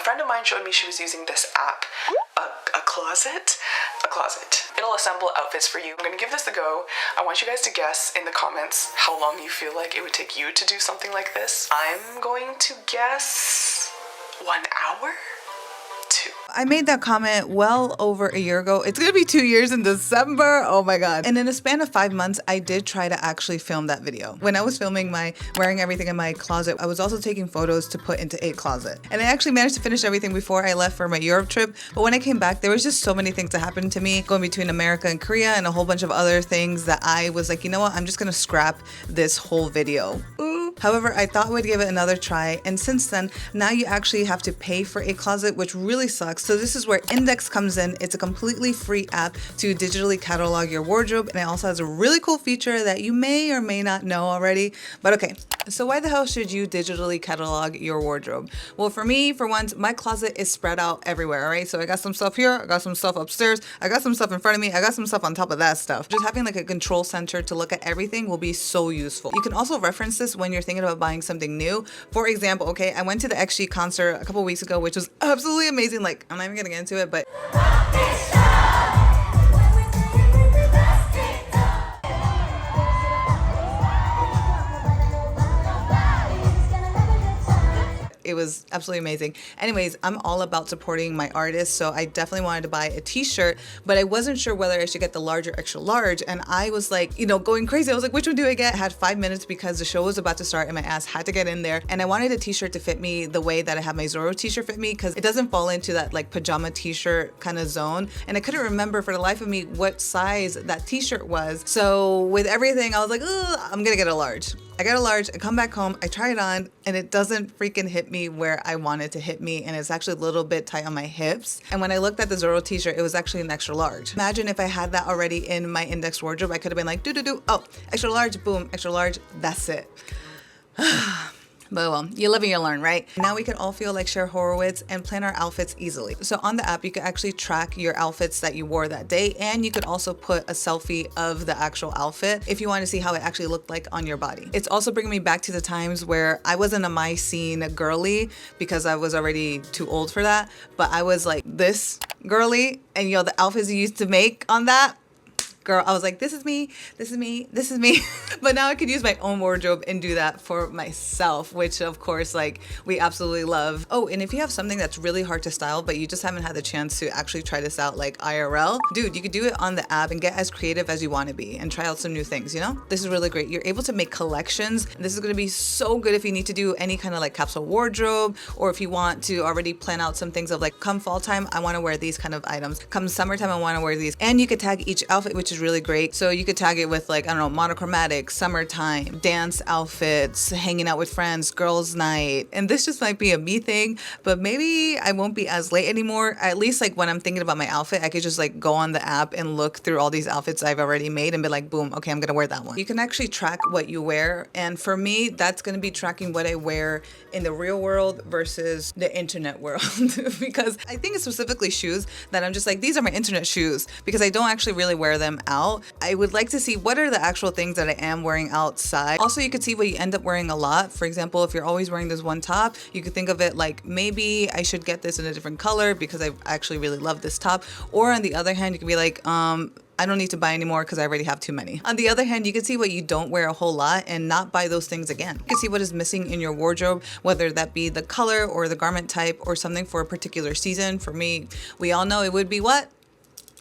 friend of mine showed me she was using this app, a closet. It'll assemble outfits for you. I'm gonna give this a go. I want you guys to guess in the comments how long you feel like it would take you to do something like this. I'm going to guess 1 hour? 2. I made that comment well over a year ago. It's gonna be 2 years in December. Oh my God. And in a span of 5 months, I did try to actually film that video. When I was filming my wearing everything in my closet, I was also taking photos to put into a closet. And I actually managed to finish everything before I left for my Europe trip. But when I came back, there was just so many things that happened to me going between America and Korea and a whole bunch of other things that I was like, you know what? I'm just gonna scrap this whole video. Ooh. However, I thought I would give it another try. And since then, now you actually have to pay for a closet, which really sucks. So this is where Indyx comes in. It's a completely free app to digitally catalog your wardrobe. And it also has a really cool feature that you may or may not know already. But okay, so why the hell should you digitally catalog your wardrobe? Well, for me, for once, my closet is spread out everywhere, all right? So I got some stuff here, I got some stuff upstairs, I got some stuff in front of me, I got some stuff on top of that stuff. Just having like a control center to look at everything will be so useful. You can also reference this when you're thinking about buying something new. For example, okay, I went to the XG concert a couple weeks ago, which was absolutely amazing. Like, I'm not even gonna get into it, but it was absolutely amazing. Anyways, I'm all about supporting my artists, so I definitely wanted to buy a t-shirt, but I wasn't sure whether I should get the large or extra large, and I was like, you know, going crazy. I was like, which one do I get? I had 5 minutes because the show was about to start and my ass had to get in there, and I wanted a t-shirt to fit me the way that I have my Zorro t-shirt fit me, because it doesn't fall into that like pajama t-shirt kind of zone, and I couldn't remember for the life of me what size that t-shirt was. So with everything, I was like, I'm gonna get a large. I got a large, I come back home, I try it on, and it doesn't freaking hit me where I want it to hit me, and it's actually a little bit tight on my hips. And when I looked at the Zorro t-shirt, it was actually an extra large. Imagine if I had that already in my Indyx wardrobe, I could have been like, oh, extra large, boom, extra large, that's it. But well, you live and you learn, right? Now we can all feel like Cher Horowitz and plan our outfits easily. So on the app, you can actually track your outfits that you wore that day, and you could also put a selfie of the actual outfit if you want to see how it actually looked like on your body. It's also bringing me back to the times where I wasn't a my scene girly because I was already too old for that, but I was like this girly, and you know, the outfits you used to make on that, girl, I was like, this is me, this is me, this is me. But now I could use my own wardrobe and do that for myself, which of course, like, we absolutely love. Oh, and if you have something that's really hard to style, but you just haven't had the chance to actually try this out like IRL, dude, you could do it on the app and get as creative as you want to be and try out some new things, you know? This is really great. You're able to make collections. This is going to be so good if you need to do any kind of like capsule wardrobe, or if you want to already plan out some things of like, come fall time, I want to wear these kind of items. Come summertime, I want to wear these. And you could tag each outfit, which is really great. So you could tag it with like, I don't know, monochromatic, summertime, dance outfits, hanging out with friends, girls night. And this just might be a me thing, but maybe I won't be as late anymore. At least like when I'm thinking about my outfit, I could just like go on the app and look through all these outfits I've already made and be like, boom, okay, I'm gonna wear that one. You can actually track what you wear. And for me, that's gonna be tracking what I wear in the real world versus the internet world. Because I think it's specifically shoes that I'm just like, these are my internet shoes, because I don't actually really wear them out. I would like to see what are the actual things that I am wearing outside. Also, you could see what you end up wearing a lot. For example, if you're always wearing this one top, you could think of it like, maybe I should get this in a different color because I actually really love this top. Or on the other hand, you could be like, I don't need to buy anymore because I already have too many. On the other hand, you can see what you don't wear a whole lot and not buy those things again. You can see what is missing in your wardrobe, whether that be the color or the garment type or something for a particular season. For me, we all know it would be what?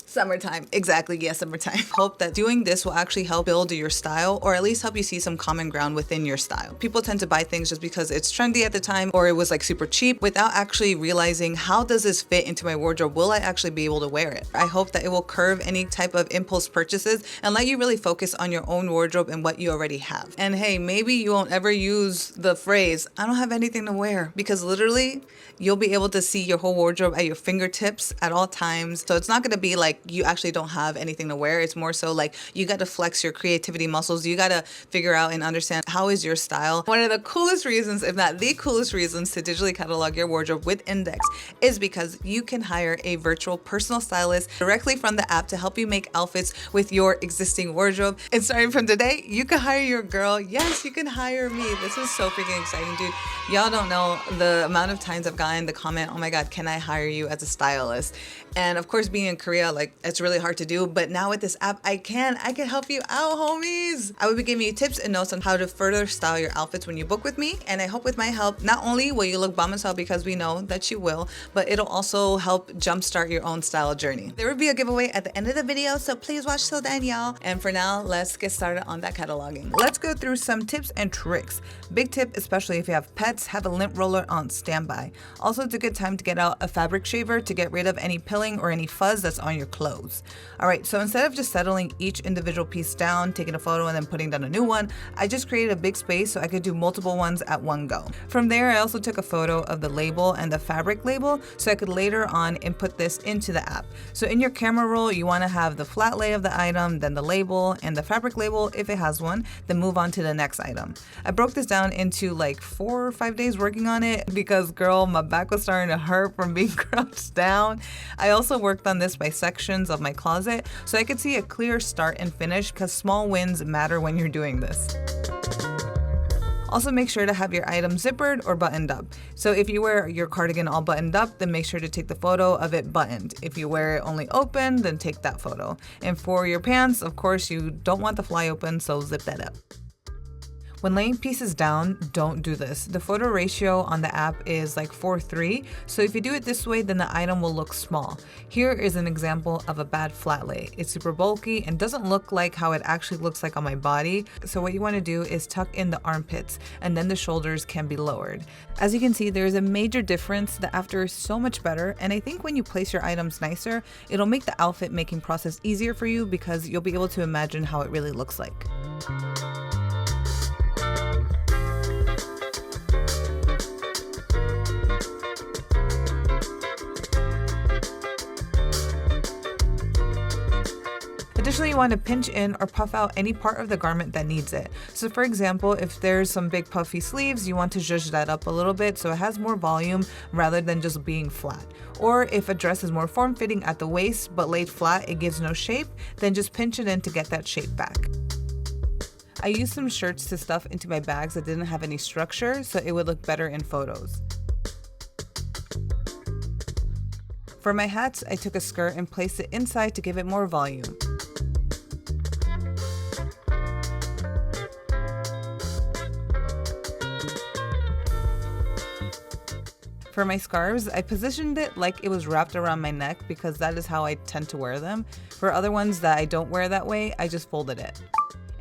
Summertime. Exactly. Yes, summertime. Hope that doing this will actually help build your style, or at least help you see some common ground within your style. People tend to buy things just because it's trendy at the time or it was like super cheap without actually realizing, how does this fit into my wardrobe? Will I actually be able to wear it? I hope that it will curb any type of impulse purchases and let you really focus on your own wardrobe and what you already have. And hey, maybe you won't ever use the phrase, I don't have anything to wear, because literally you'll be able to see your whole wardrobe at your fingertips at all times. So it's not going to be like you actually don't have anything to wear. It's more so like you got to flex your creativity muscles. You got to figure out and understand how is your style. One of the coolest reasons, if not the coolest reasons, to digitally catalog your wardrobe with Indyx is because you can hire a virtual personal stylist directly from the app to help you make outfits with your existing wardrobe. And starting from today, you can hire your girl. Yes, you can hire me. This is so freaking exciting, dude. Y'all don't know the amount of times I've gotten the comment, oh my God, can I hire you as a stylist? And of course, being in Korea, like, it's really hard to do. But now with this app, I can help you out, homies. I will be giving you tips and notes on how to further style your outfits when you book with me. And I hope with my help, not only will you look bomb as hell, because we know that you will, but it'll also help jumpstart your own style journey. There will be a giveaway at the end of the video, so please watch till then, y'all. And for now, let's get started on that cataloging. Let's go through some tips and tricks. Big tip, especially if you have pets, have a lint roller on standby. Also, it's a good time to get out a fabric shaver to get rid of any pilling or any fuzz that's on your clothes. All right, so instead of just settling each individual piece down, taking a photo and then putting down a new one, I just created a big space so I could do multiple ones at one go. From there, I also took a photo of the label and the fabric label so I could later on input this into the app. So in your camera roll, you want to have the flat lay of the item, then the label and the fabric label if it has one, then move on to the next item. I broke this down into like 4 or 5 days working on it because, girl, my back was starting to hurt from being crouched down. I also worked on this by sections of my closet so I could see a clear start and finish because small wins matter when you're doing this. Also, make sure to have your item zippered or buttoned up. So if you wear your cardigan all buttoned up, then make sure to take the photo of it buttoned. If you wear it only open, then take that photo. And for your pants, of course, you don't want the fly open, so zip that up. When laying pieces down, don't do this. The photo ratio on the app is like 4:3, so if you do it this way, then the item will look small. Here is an example of a bad flat lay. It's super bulky and doesn't look like how it actually looks like on my body. So what you want to do is tuck in the armpits and then the shoulders can be lowered. As you can see, there's a major difference. The after is so much better, and I think when you place your items nicer, it'll make the outfit making process easier for you because you'll be able to imagine how it really looks like. Additionally, you want to pinch in or puff out any part of the garment that needs it. So for example, if there's some big puffy sleeves, you want to zhuzh that up a little bit so it has more volume rather than just being flat. Or if a dress is more form-fitting at the waist but laid flat, it gives no shape, then just pinch it in to get that shape back. I used some shirts to stuff into my bags that didn't have any structure so it would look better in photos. For my hats, I took a skirt and placed it inside to give it more volume. For my scarves, I positioned it like it was wrapped around my neck because that is how I tend to wear them. For other ones that I don't wear that way, I just folded it.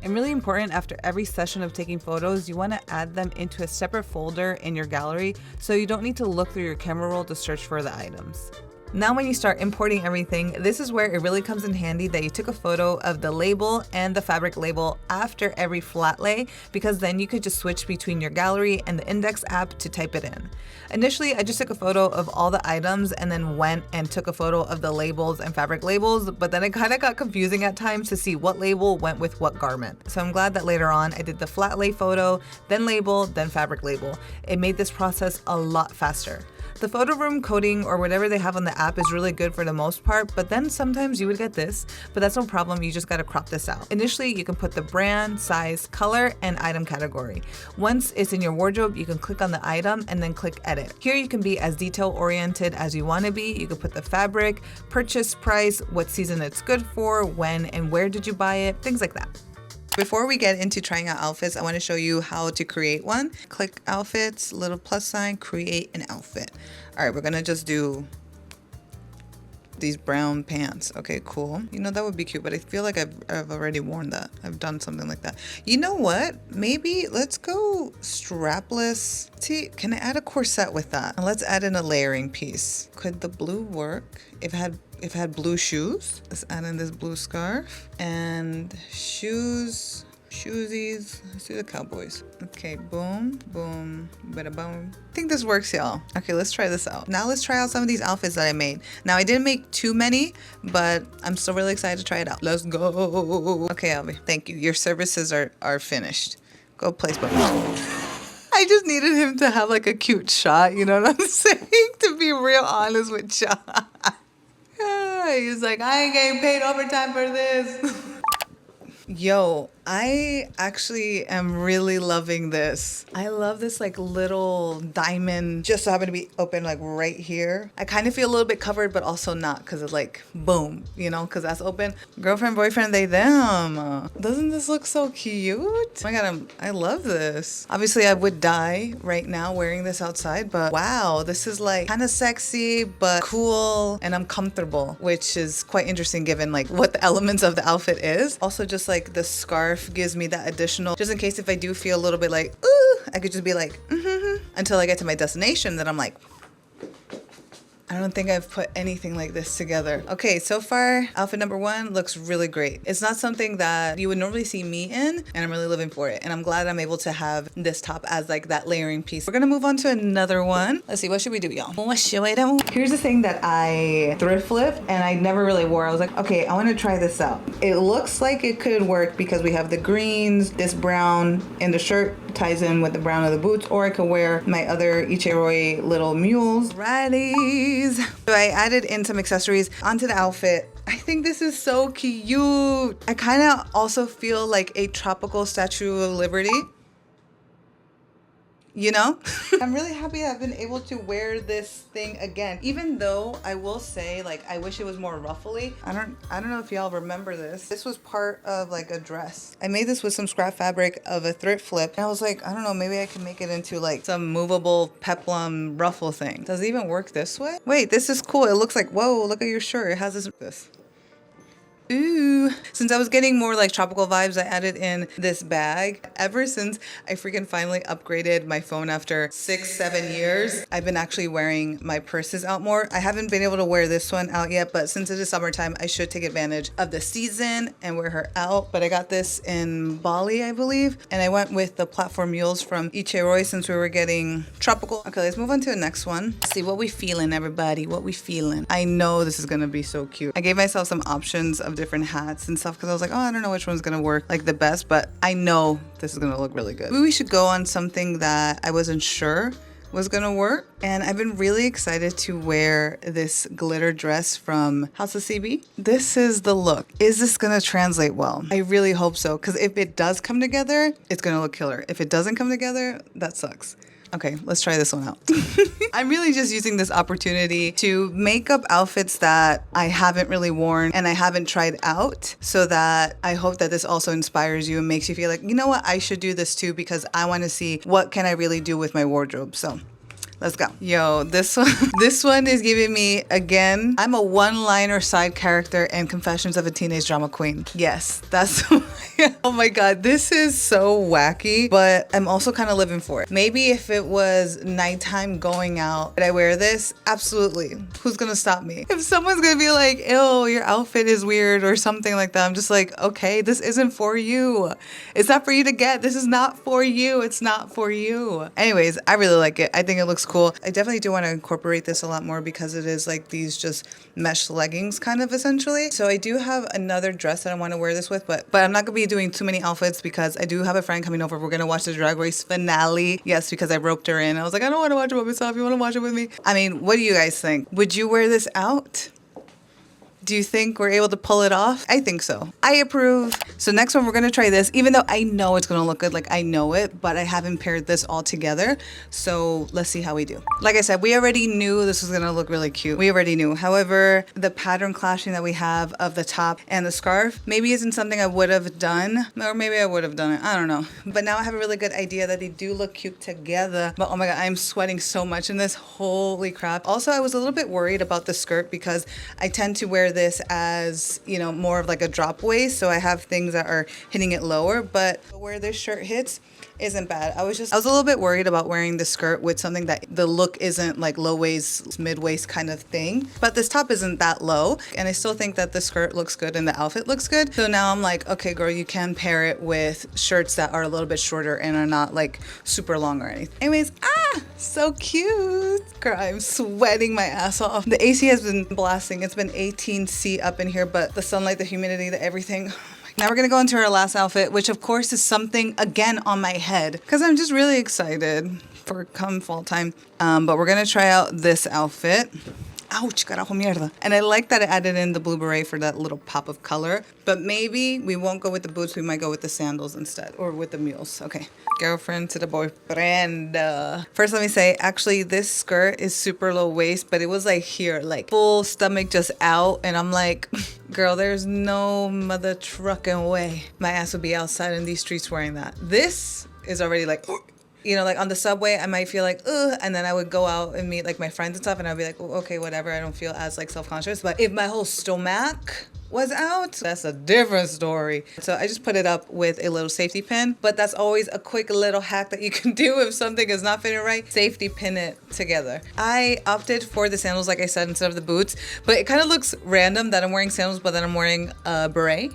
And really important, after every session of taking photos, you want to add them into a separate folder in your gallery so you don't need to look through your camera roll to search for the items. Now when you start importing everything, this is where it really comes in handy that you took a photo of the label and the fabric label after every flat lay, because then you could just switch between your gallery and the Indyx app to type it in. Initially, I just took a photo of all the items and then went and took a photo of the labels and fabric labels, but then it kind of got confusing at times to see what label went with what garment. So I'm glad that later on I did the flat lay photo, then label, then fabric label. It made this process a lot faster. The photo room coding or whatever they have on the app is really good for the most part, but then sometimes you would get this, but that's no problem, you just gotta crop this out. Initially, you can put the brand, size, color, and item category. Once it's in your wardrobe, you can click on the item and then click edit. Here you can be as detail-oriented as you wanna be. You can put the fabric, purchase price, what season it's good for, when and where did you buy it, things like that. Before we get into trying out outfits, I want to show you how to create one. Click outfits, little plus sign, create an outfit. All right, we're going to just do these brown pants. Okay, cool. You know, that would be cute, but I feel like I've already worn that. I've done something like that. You know what? Maybe let's go strapless. See, can I add a corset with that? And let's add in a layering piece. Could the blue work? If it had blue shoes, let's add in this blue scarf and shoes. Shoesies. Let's do the cowboys. Okay, boom, boom, bada boom. I think this works, y'all. Okay, let's try this out. Now let's try out some of these outfits that I made. Now I didn't make too many, but I'm still really excited to try it out. Let's go. Okay, Albie, thank you. Your services are finished. Go place button. I just needed him to have like a cute shot, you know what I'm saying? To be real honest with y'all. He's like, I ain't getting paid overtime for this. Yo, I actually am really loving this. I love this like little diamond just so happen to be open like right here. I kind of feel a little bit covered, but also not because it's like boom, you know, because that's open. Girlfriend, boyfriend, they, them. Doesn't this look so cute? Oh my God, I love this. Obviously, I would die right now wearing this outside, but wow, this is like kind of sexy, but cool, and I'm comfortable, which is quite interesting given like what the elements of the outfit is. Also, just like the scarf gives me that additional, just in case if I do feel a little bit like, ooh, I could just be like, until I get to my destination, then I'm like, I don't think I've put anything like this together. Okay, so far, outfit number one looks really great. It's not something that you would normally see me in, and I'm really living for it. And I'm glad I'm able to have this top as like that layering piece. We're gonna move on to another one. Let's see, what should we do, y'all? What should we do? Here's the thing that I thrift flipped and I never really wore. I was like, okay, I wanna try this out. It looks like it could work because we have the greens, this brown, and the shirt ties in with the brown of the boots, or I could wear my other Icheroi little mules. Righties. So I added in some accessories onto the outfit. I think this is so cute. I kind of also feel like a tropical Statue of Liberty. You know? I'm really happy I've been able to wear this thing again, even though I will say like I wish it was more ruffly. I don't know if y'all remember this. This was part of like a dress. I made this with some scrap fabric of a thrift flip, and I was like, I don't know, maybe I can make it into like some movable peplum ruffle thing. Does it even work this way? Wait, this is cool. It looks like, whoa, look at your shirt. It has this. Ooh. Since I was getting more like tropical vibes, I added in this bag. Ever since I freaking finally upgraded my phone after 6-7 years, I've been actually wearing my purses out more. I haven't been able to wear this one out yet, but since it is summertime, I should take advantage of the season and wear her out. But I got this in Bali, I believe, and I went with the platform mules from Icheroi since we were getting tropical. Okay, let's move on to the next one. Let's see what we feeling, everybody. What we feeling? I know this is gonna be so cute. I gave myself some options of different hats and stuff because I was like, oh, I don't know which one's gonna work like the best, but I know this is gonna look really good. Maybe we should go on something that I wasn't sure was gonna work, and I've been really excited to wear this glitter dress from House of CB. This is the look. Is this gonna translate well? I really hope so, because if it does come together, it's gonna look killer. If it doesn't come together, that sucks. Okay, let's try this one out. I'm really just using this opportunity to make up outfits that I haven't really worn and I haven't tried out, so that I hope that this also inspires you and makes you feel like, you know what, I should do this too, because I want to see what can I really do with my wardrobe. So let's go. Yo, this one is giving me, again, I'm a one-liner side character in Confessions of a Teenage Drama Queen. Yes, that's, oh my God, this is so wacky, but I'm also kind of living for it. Maybe if it was nighttime going out, would I wear this? Absolutely. Who's gonna stop me? If someone's gonna be like, ew, your outfit is weird or something like that, I'm just like, okay, this isn't for you. It's not for you to get. This is not for you. It's not for you. Anyways, I really like it. I think it looks cool. I definitely do want to incorporate this a lot more because it is like these just mesh leggings kind of essentially. So I do have another dress that I want to wear this with, but I'm not gonna be doing too many outfits because I do have a friend coming over. We're gonna watch the Drag Race finale. Yes, because I roped her in. I was like, I don't want to watch it by myself. You want to watch it with me? I mean, what do you guys think? Would you wear this out? Do you think we're able to pull it off? I think so. I approve. So next one, we're gonna try this, even though I know it's gonna look good, like I know it, but I haven't paired this all together. So let's see how we do. Like I said, we already knew this was gonna look really cute. We already knew. However, the pattern clashing that we have of the top and the scarf maybe isn't something I would have done, or maybe I would have done it. I don't know. But now I have a really good idea that they do look cute together. But oh my God, I'm sweating so much in this. Holy crap. Also, I was a little bit worried about the skirt because I tend to wear wear this as, you know, more of like a drop waist. So I have things that are hitting it lower, but where this shirt hits isn't bad. I was a little bit worried about wearing the skirt with something that the look isn't like low waist, mid waist kind of thing. But this top isn't that low. And I still think that the skirt looks good and the outfit looks good. So now I'm like, okay, girl, you can pair it with shirts that are a little bit shorter and are not like super long or anything. Anyways, so cute. Girl, I'm sweating my ass off. The AC has been blasting. It's been 18°C up in here, but the sunlight, the humidity, the everything. Now we're gonna go into our last outfit, which of course is something again on my head because I'm just really excited for come fall time. But we're gonna try out this outfit. Ouch, carajo mierda. And I like that it added in the blue beret for that little pop of color. But maybe we won't go with the boots. We might go with the sandals instead, or with the mules. Okay. Girlfriend to the boyfriend. First, let me say, actually, this skirt is super low waist, but it was like here, like full stomach just out. And I'm like, girl, there's no mother trucking way my ass would be outside in these streets wearing that. This is already like, you know, like on the subway, I might feel like, ugh, and then I would go out and meet like my friends and stuff, and I'd be like, oh, okay, whatever. I don't feel as like self-conscious. But if my whole stomach was out, that's a different story. So I just put it up with a little safety pin, but that's always a quick little hack that you can do if something is not fitting right. Safety pin it together. I opted for the sandals, like I said, instead of the boots, but it kind of looks random that I'm wearing sandals, but then I'm wearing a beret.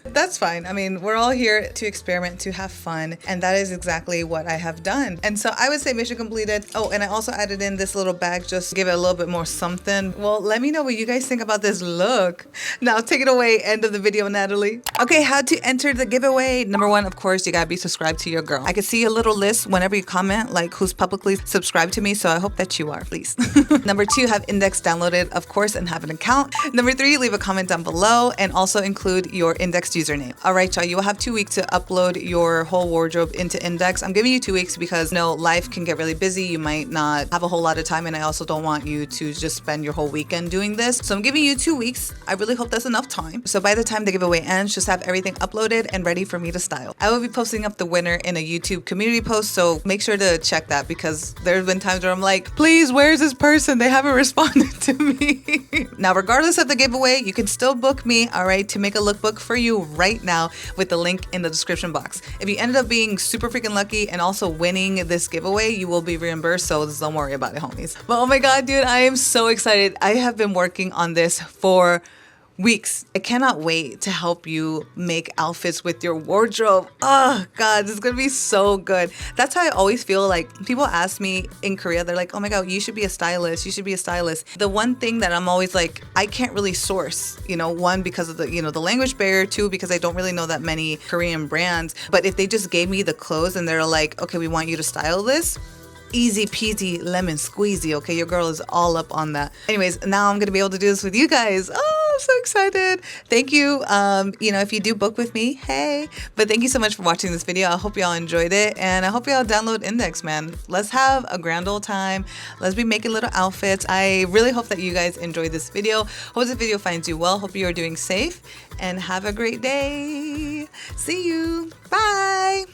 That's fine. I mean, we're all here to experiment, to have fun, and that is exactly what I have done. And so I would say mission completed. Oh, and I also added in this little bag just to give it a little bit more something. Well, let me know what you guys think about this look. Now take it away, end of the video, Natalie. Okay, how to enter the giveaway. Number one, of course, you gotta be subscribed to your girl. I can see a little list whenever you comment, like who's publicly subscribed to me, so I hope that you are, please. Number two, have Indyx downloaded, of course, and have an account. Number three, leave a comment down below and also include your Indyx username. All right, y'all, you will have 2 weeks to upload your whole wardrobe into Indyx. I'm giving you 2 weeks because, life can get really busy. You might not have a whole lot of time, and I also don't want you to just spend your whole weekend doing this. So I'm giving you 2 weeks. I really hope that's enough time. So by the time the giveaway ends, just have everything uploaded and ready for me to style. I will be posting up the winner in a YouTube community post, so make sure to check that because there's been times where I'm like, please, where's this person? They haven't responded to me. Now, regardless of the giveaway, you can still book me, all right, to make a lookbook for you right now with the link in the description box. If you ended up being super freaking lucky and also winning this giveaway, you will be reimbursed, so just don't worry about it, homies. But oh my god, dude, I am so excited. I have been working on this for weeks. I cannot wait to help you make outfits with your wardrobe. Oh god, this is gonna be so good. That's how I always feel. Like, people ask me in Korea, they're like, oh my god, you should be a stylist, you should be a stylist. The one thing that I'm always like, I can't really source, one, because of the the language barrier, two, because I don't really know that many Korean brands. But if they just gave me the clothes and they're like, okay, we want you to style this, easy peasy lemon squeezy. Okay, your girl is all up on that. Anyways, now I'm gonna be able to do this with you guys. Oh, I'm so excited. Thank you. If you do book with me, hey. But thank you so much for watching this video. I hope y'all enjoyed it, and I hope y'all download Indyx, man. Let's have a grand old time. Let's be making little outfits. I really hope that you guys enjoyed this video. Hope this video finds you well. Hope you are doing safe, and have a great day. See you. Bye.